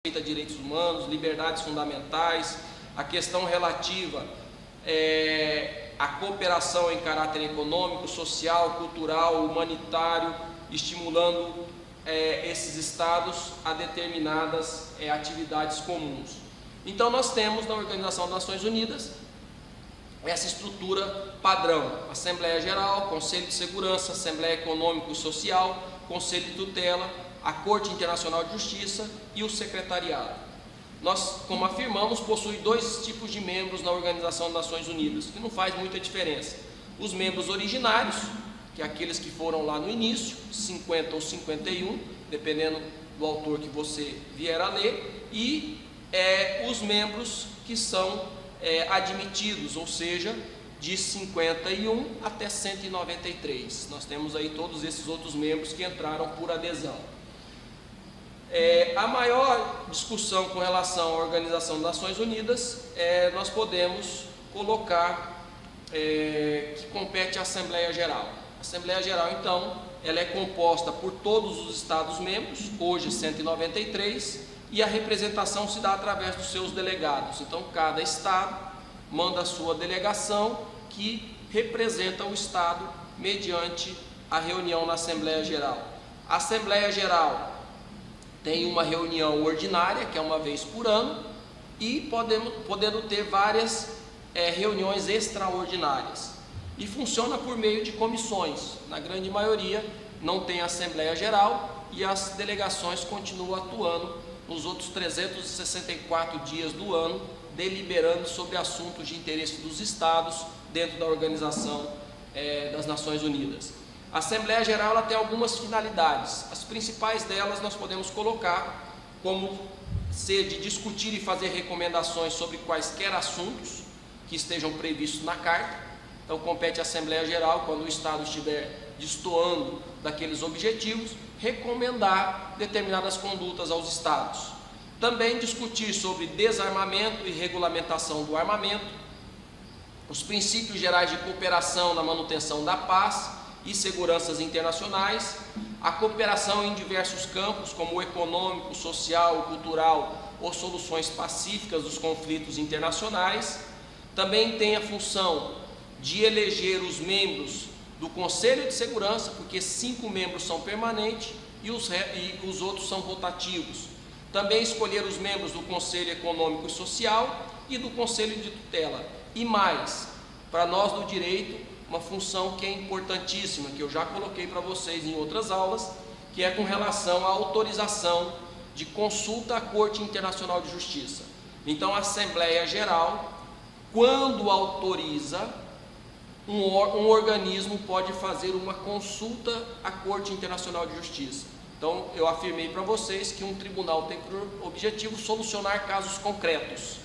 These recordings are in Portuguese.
a direitos humanos, liberdades fundamentais, a questão relativa à cooperação em caráter econômico, social, cultural, humanitário, estimulando esses estados a determinadas atividades comuns. Então nós temos na Organização das Nações Unidas essa estrutura padrão: Assembleia Geral, Conselho de Segurança, Assembleia Econômico e Social, Conselho de Tutela, a Corte Internacional de Justiça e o Secretariado. Nós, como afirmamos, possui dois tipos de membros na Organização das Nações Unidas, que não faz muita diferença: os membros originários, que é aqueles que foram lá no início, 50 ou 51, dependendo do autor que você vier a ler, e os membros que são admitidos, ou seja, de 51 até 193. Nós temos aí todos esses outros membros que entraram por adesão. A maior discussão com relação à Organização das Nações Unidas, nós podemos colocar que compete à Assembleia Geral. A Assembleia Geral, então, ela é composta por todos os Estados-membros, hoje 193, e a representação se dá através dos seus delegados. Então, cada Estado manda a sua delegação, que representa o Estado mediante a reunião na Assembleia Geral. A Assembleia Geral tem uma reunião ordinária, que é uma vez por ano, e podendo ter várias reuniões extraordinárias. E funciona por meio de comissões. Na grande maioria não tem Assembleia Geral e as delegações continuam atuando nos outros 364 dias do ano, deliberando sobre assuntos de interesse dos Estados dentro da Organização das Nações Unidas. A Assembleia Geral ela tem algumas finalidades. As principais delas nós podemos colocar como ser de discutir e fazer recomendações sobre quaisquer assuntos que estejam previstos na Carta. Então compete à Assembleia Geral, quando o Estado estiver destoando daqueles objetivos, recomendar determinadas condutas aos Estados. Também discutir sobre desarmamento e regulamentação do armamento, os princípios gerais de cooperação na manutenção da paz e seguranças internacionais, a cooperação em diversos campos, como o econômico, social, cultural ou soluções pacíficas dos conflitos internacionais. Também tem a função de eleger os membros do Conselho de Segurança, porque 5 membros são permanentes e os outros são rotativos. Também escolher os membros do Conselho Econômico e Social e do Conselho de Tutela. E mais, para nós do direito, uma função que é importantíssima, que eu já coloquei para vocês em outras aulas, que é com relação à autorização de consulta à Corte Internacional de Justiça. Então a Assembleia Geral, quando autoriza, um organismo pode fazer uma consulta à Corte Internacional de Justiça. Então eu afirmei para vocês que um tribunal tem por objetivo solucionar casos concretos,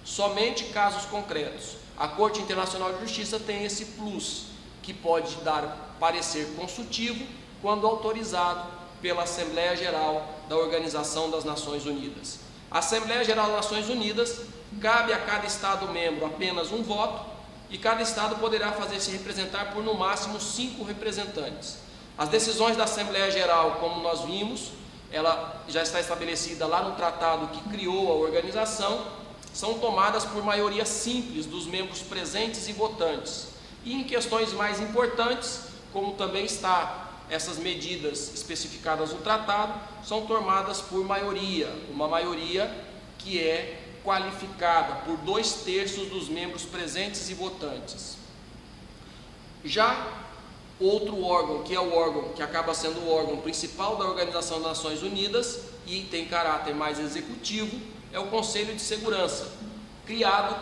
somente casos concretos. A Corte Internacional de Justiça tem esse plus, que pode dar parecer consultivo quando autorizado pela Assembleia Geral da Organização das Nações Unidas. A Assembleia Geral das Nações Unidas, cabe a cada Estado-membro apenas um voto, e cada Estado poderá fazer-se representar por no máximo 5 representantes. As decisões da Assembleia Geral, como nós vimos, ela já está estabelecida lá no tratado que criou a organização, são tomadas por maioria simples dos membros presentes e votantes. E em questões mais importantes, como também está essas medidas especificadas no tratado, são tomadas por maioria, uma maioria que é qualificada por 2/3 dos membros presentes e votantes. Já outro órgão, que é o órgão que acaba sendo o órgão principal da Organização das Nações Unidas e tem caráter mais executivo, é o Conselho de Segurança, criado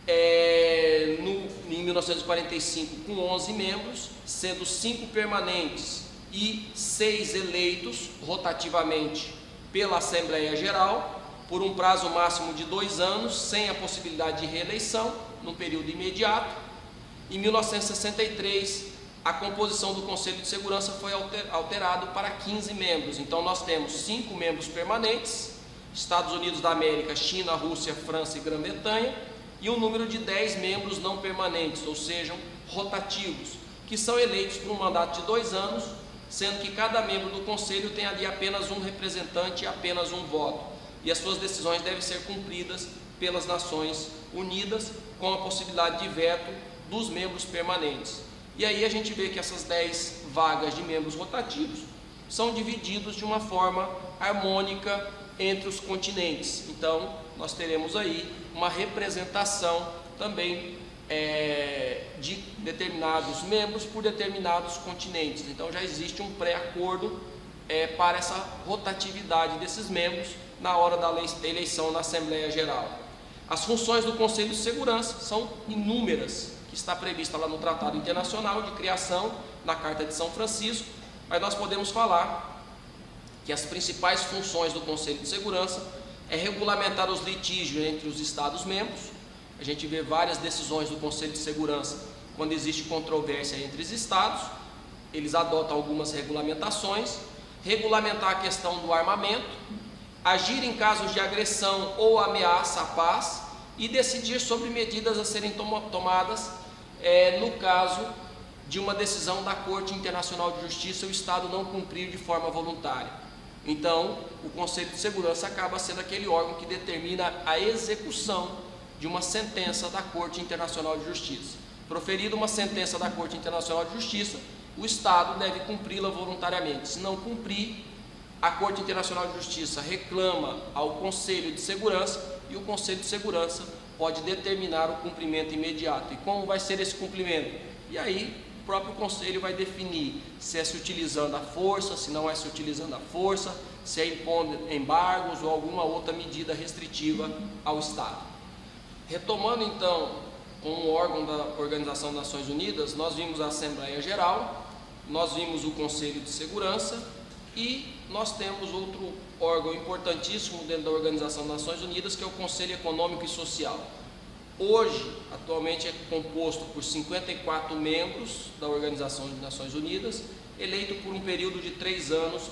em 1945 com 11 membros, sendo 5 permanentes e 6 eleitos rotativamente pela Assembleia Geral, por um prazo máximo de 2 anos, sem a possibilidade de reeleição, no período imediato. Em 1963, a composição do Conselho de Segurança foi alterado para 15 membros. Então nós temos 5 membros permanentes, Estados Unidos da América, China, Rússia, França e Grã-Bretanha, e um número de 10 membros não permanentes, ou seja, rotativos, que são eleitos por um mandato de 2 anos, sendo que cada membro do Conselho tem ali apenas um representante e apenas um voto, e as suas decisões devem ser cumpridas pelas Nações Unidas, com a possibilidade de veto dos membros permanentes. E aí a gente vê que essas 10 vagas de membros rotativos são divididos de uma forma harmônica entre os continentes. Então, nós teremos aí uma representação também de determinados membros por determinados continentes. Então, já existe um pré-acordo para essa rotatividade desses membros na hora da eleição na Assembleia Geral. As funções do Conselho de Segurança são inúmeras, que está prevista lá no Tratado Internacional de Criação, na Carta de São Francisco, mas nós podemos falar que as principais funções do Conselho de Segurança é regulamentar os litígios entre os Estados-membros. A gente vê várias decisões do Conselho de Segurança quando existe controvérsia entre os Estados, eles adotam algumas regulamentações, regulamentar a questão do armamento, agir em casos de agressão ou ameaça à paz e decidir sobre medidas a serem tomadas no caso de uma decisão da Corte Internacional de Justiça o Estado não cumprir de forma voluntária. Então, o Conselho de Segurança acaba sendo aquele órgão que determina a execução de uma sentença da Corte Internacional de Justiça. Proferida uma sentença da Corte Internacional de Justiça, o Estado deve cumpri-la voluntariamente. Se não cumprir, a Corte Internacional de Justiça reclama ao Conselho de Segurança e o Conselho de Segurança pode determinar o cumprimento imediato. E como vai ser esse cumprimento? E aí o próprio Conselho vai definir se é se utilizando a força, se não é se utilizando a força, se é impondo embargos ou alguma outra medida restritiva ao Estado. Retomando então, como órgão da Organização das Nações Unidas, nós vimos a Assembleia Geral, nós vimos o Conselho de Segurança e nós temos outro órgão importantíssimo dentro da Organização das Nações Unidas, que é o Conselho Econômico e Social. Hoje, atualmente, é composto por 54 membros da Organização das Nações Unidas, eleito por um período de 3 anos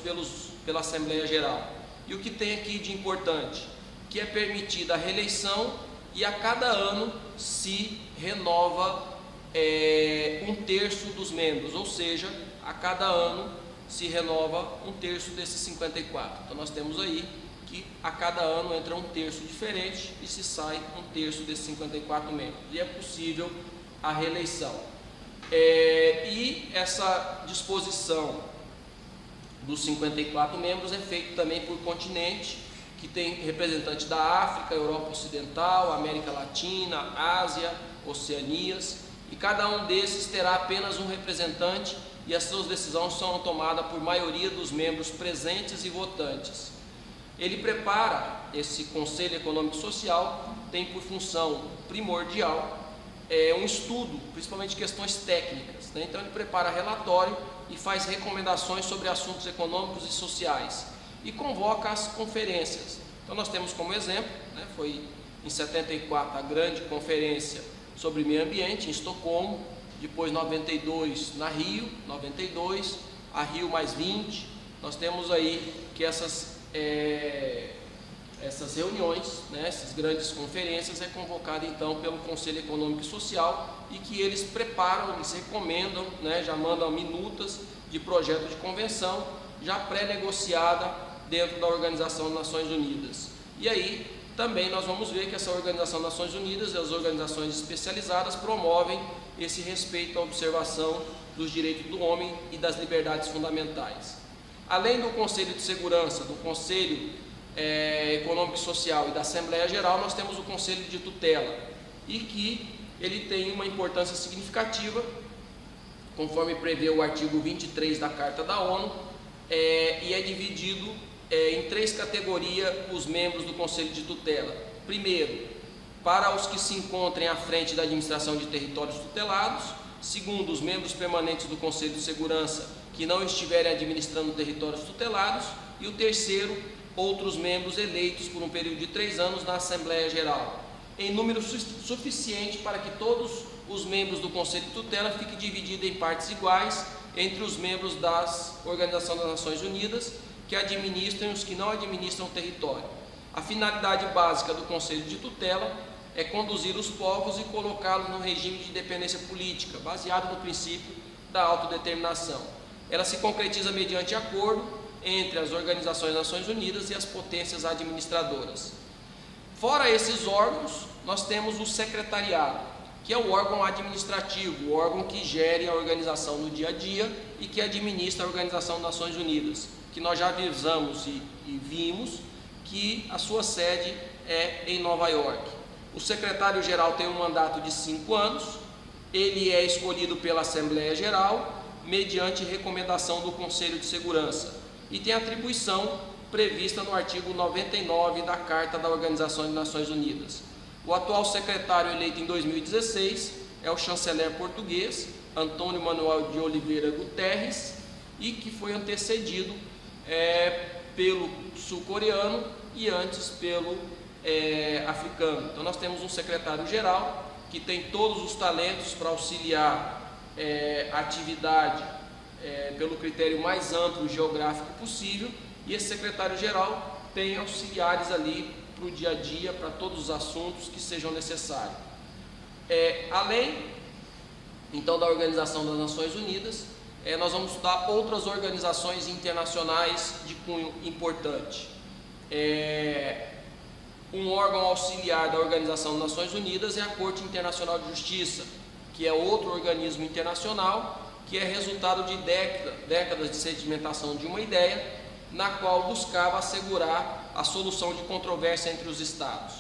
pela Assembleia Geral. E o que tem aqui de importante? Que é permitida a reeleição e a cada ano se renova 1/3 dos membros, ou seja, a cada ano se renova 1/3 desses 54. Então nós temos aí que a cada ano entra 1/3 diferente e se sai 1/3 desses 54 membros. E é possível a reeleição. E essa disposição dos 54 membros é feita também por continente, que tem representantes da África, Europa Ocidental, América Latina, Ásia, Oceanias, e cada um desses terá apenas um representante e as suas decisões são tomadas por maioria dos membros presentes e votantes. Ele prepara, esse Conselho Econômico e Social tem por função primordial um estudo, principalmente questões técnicas, né? Então ele prepara relatório e faz recomendações sobre assuntos econômicos e sociais e convoca as conferências. Então nós temos como exemplo, né, foi em 74 a grande conferência sobre meio ambiente em Estocolmo, depois 92 na Rio, 92, a Rio mais 20, nós temos aí que essas reuniões, né, essas grandes conferências é convocada então pelo Conselho Econômico e Social e que eles preparam, eles recomendam, né, já mandam minutas de projeto de convenção já pré-negociada dentro da Organização das Nações Unidas. E aí também nós vamos ver que essa Organização das Nações Unidas e as organizações especializadas promovem esse respeito à observação dos direitos do homem e das liberdades fundamentais. Além do Conselho de Segurança, do Conselho Econômico e Social e da Assembleia Geral, nós temos o Conselho de Tutela, e que ele tem uma importância significativa, conforme prevê o artigo 23 da Carta da ONU, e é dividido em 3 categorias os membros do Conselho de Tutela. Primeiro, para os que se encontrem à frente da administração de territórios tutelados. Segundo, os membros permanentes do Conselho de Segurança que não estiverem administrando territórios tutelados. E o terceiro, outros membros eleitos por um período de 3 anos na Assembleia Geral, em número suficiente para que todos os membros do Conselho de Tutela fiquem divididos em partes iguais entre os membros das Organização das Nações Unidas que administram e os que não administram o território. A finalidade básica do Conselho de Tutela é conduzir os povos e colocá-los no regime de independência política, baseado no princípio da autodeterminação. ela se concretiza mediante acordo entre as organizações das Nações Unidas e as potências administradoras. Fora esses órgãos, nós temos o secretariado, que é o órgão administrativo, o órgão que gere a organização no dia a dia e que administra a Organização das Nações Unidas, que nós já avisamos e vimos que a sua sede é em Nova York. O secretário-geral tem um mandato de 5 anos, ele é escolhido pela Assembleia Geral, mediante recomendação do Conselho de Segurança, e tem atribuição prevista no artigo 99 da Carta da Organização das Nações Unidas. O atual secretário eleito em 2016 é o chanceler português, Antônio Manuel de Oliveira Guterres, e que foi antecedido pelo sul-coreano e antes pelo africano. Então nós temos um secretário-geral que tem todos os talentos para auxiliar a atividade pelo critério mais amplo geográfico possível, e esse secretário-geral tem auxiliares ali para o dia a dia, para todos os assuntos que sejam necessários. Além, então, da Organização das Nações Unidas, nós vamos estudar outras organizações internacionais de cunho importante. Um órgão auxiliar da Organização das Nações Unidas é a Corte Internacional de Justiça, que é outro organismo internacional que é resultado de décadas de sedimentação de uma ideia, na qual buscava assegurar a solução de controvérsia entre os Estados.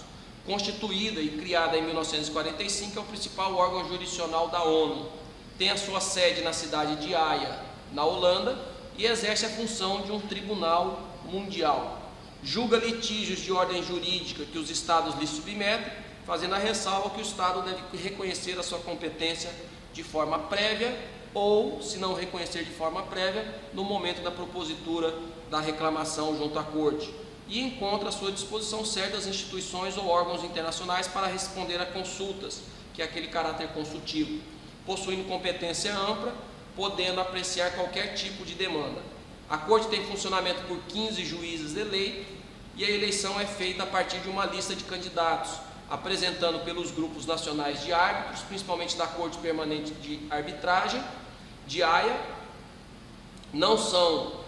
Constituída e criada em 1945, é o principal órgão jurisdicional da ONU. Tem a sua sede na cidade de Haia, na Holanda, e exerce a função de um tribunal mundial. Julga litígios de ordem jurídica que os Estados lhe submetem, fazendo a ressalva que o Estado deve reconhecer a sua competência de forma prévia ou, se não reconhecer de forma prévia, no momento da propositura da reclamação junto à Corte, e encontra à sua disposição certas instituições ou órgãos internacionais para responder a consultas, que é aquele caráter consultivo, possuindo competência ampla, podendo apreciar qualquer tipo de demanda. A Corte tem funcionamento por 15 juízes eleitos, e a eleição é feita a partir de uma lista de candidatos, apresentando pelos grupos nacionais de árbitros, principalmente da Corte Permanente de Arbitragem, de Haia. Não são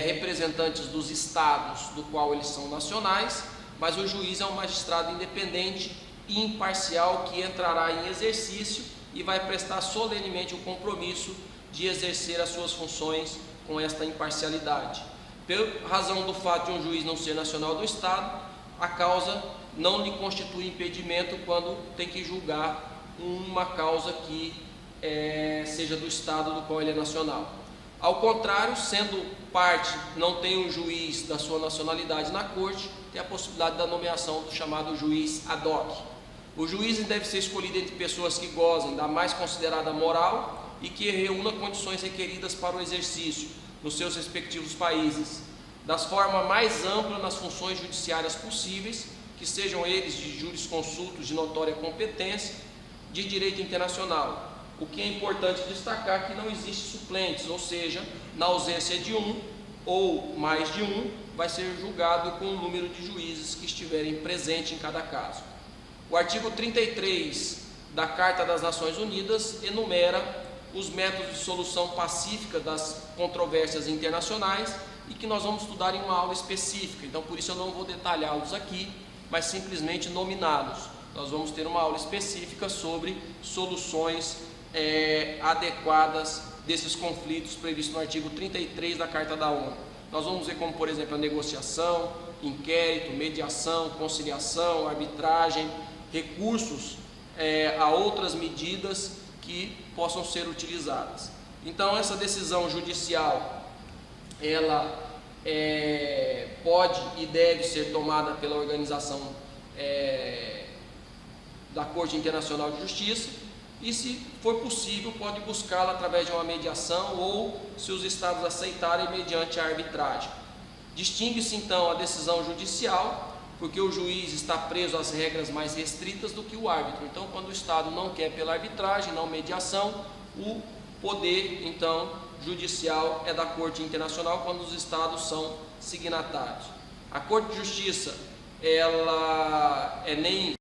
representantes dos estados do qual eles são nacionais, mas o juiz é um magistrado independente e imparcial que entrará em exercício e vai prestar solenemente o compromisso de exercer as suas funções com esta imparcialidade. Pela razão do fato de um juiz não ser nacional do estado, a causa não lhe constitui impedimento quando tem que julgar uma causa que seja do estado do qual ele é nacional. Ao contrário, sendo parte, não tem um juiz da sua nacionalidade na corte, tem a possibilidade da nomeação do chamado juiz ad hoc. O juiz deve ser escolhido entre pessoas que gozem da mais considerada moral e que reúna condições requeridas para o exercício nos seus respectivos países, das formas mais amplas nas funções judiciárias possíveis, que sejam eles de jurisconsultos de notória competência, de direito internacional. O que é importante destacar é que não existe suplentes, ou seja, na ausência de um ou mais de um, vai ser julgado com o número de juízes que estiverem presentes em cada caso. O artigo 33 da Carta das Nações Unidas enumera os métodos de solução pacífica das controvérsias internacionais e que nós vamos estudar em uma aula específica, então por isso eu não vou detalhá-los aqui, mas simplesmente nominá-los. Nós vamos ter uma aula específica sobre soluções adequadas desses conflitos previstos no artigo 33 da Carta da ONU. Nós vamos ver como, por exemplo, a negociação, inquérito, mediação, conciliação, arbitragem, recursos a outras medidas que possam ser utilizadas. Então, essa decisão judicial, ela pode e deve ser tomada pela organização da Corte Internacional de Justiça, e se for possível pode buscá-la através de uma mediação ou, se os estados aceitarem, mediante a arbitragem. Distingue-se então a decisão judicial, porque o juiz está preso às regras mais restritas do que o árbitro. Então, quando o estado não quer pela arbitragem, não mediação, o poder então judicial é da Corte Internacional quando os estados são signatários. A Corte de Justiça, ela nem